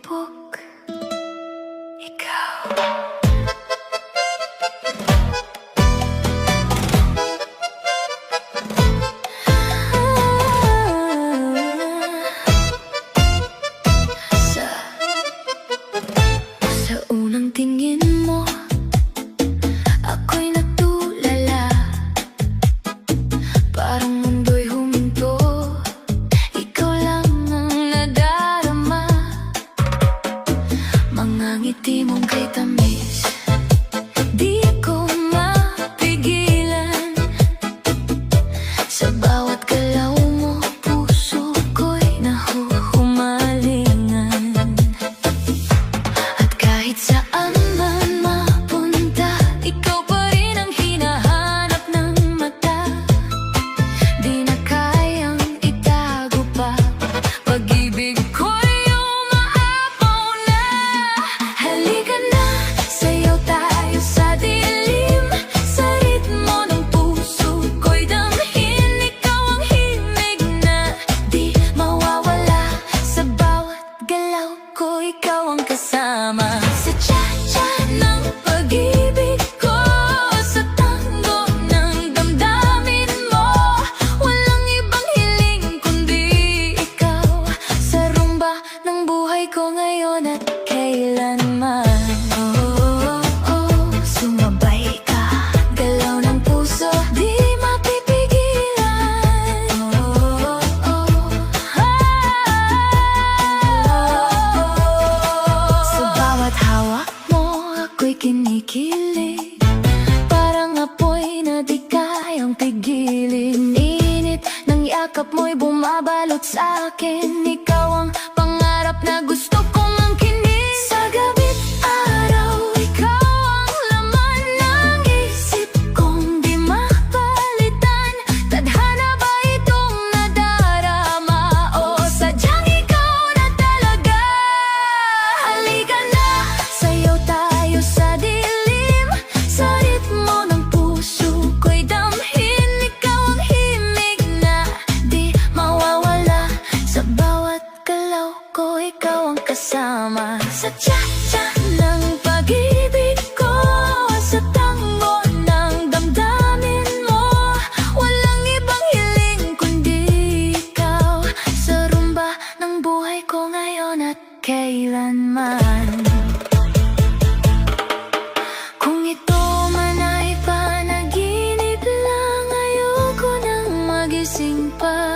tibok, ikaw. Sa unang tingin mo, ako'y nagtulala. Parang mundo'y huminto, ikaw lang ang nadarama. Mga ngiti mong kay tamis, di ko mapigilan. Sa bawat galaw mo, puso ko'y nahuhumalingan. At kahit saan man mapunta, ikaw pa rin ang hinahanap ng mata. Di na kayang itago pa, pag-ibig ko'y umaapaw na. Halika na, sayaw tayo sa dilim. Sa ritmo ng puso ko'y damhin. Ikaw ang himig na di mawawala. Sa bawat galaw ko, ikaw ang kasama. Sa cha-cha ng pag-ibig ko, sa tango ng damdamin mo, walang ibang hiling kundi ikaw. Sa rumba ng buhay ko ngayon at kailanman. Sumabay ka, galaw ng puso, di mapipigilan. Sa bawat hawak mo, ako'y kinikilig. Parang apoy na di kayang pigilin. Init ng yakap mo'y bumabalot sa akin. Ikaw ang pangarap na gusto kong angkinin. Sa gabi't araw, ikaw ang laman ng isip kong di mapalitan. Tadhana ba itong nadarama o sadyang ikaw na talaga? Halika na, sayaw tayo sa dilim. Sa ritmo ng puso ko'y damhin. Ikaw ang himig na di mawawala. Sa bawat galaw ko, ikaw ang kasama. Sa cha-cha ng pag-ibig ko, sa tango ng damdamin mo, walang ibang hiling kundi ikaw. Sa rumba ng buhay ko ngayon at kailanman. Kung ito man ay panaginip lang, ayoko nang magising pa.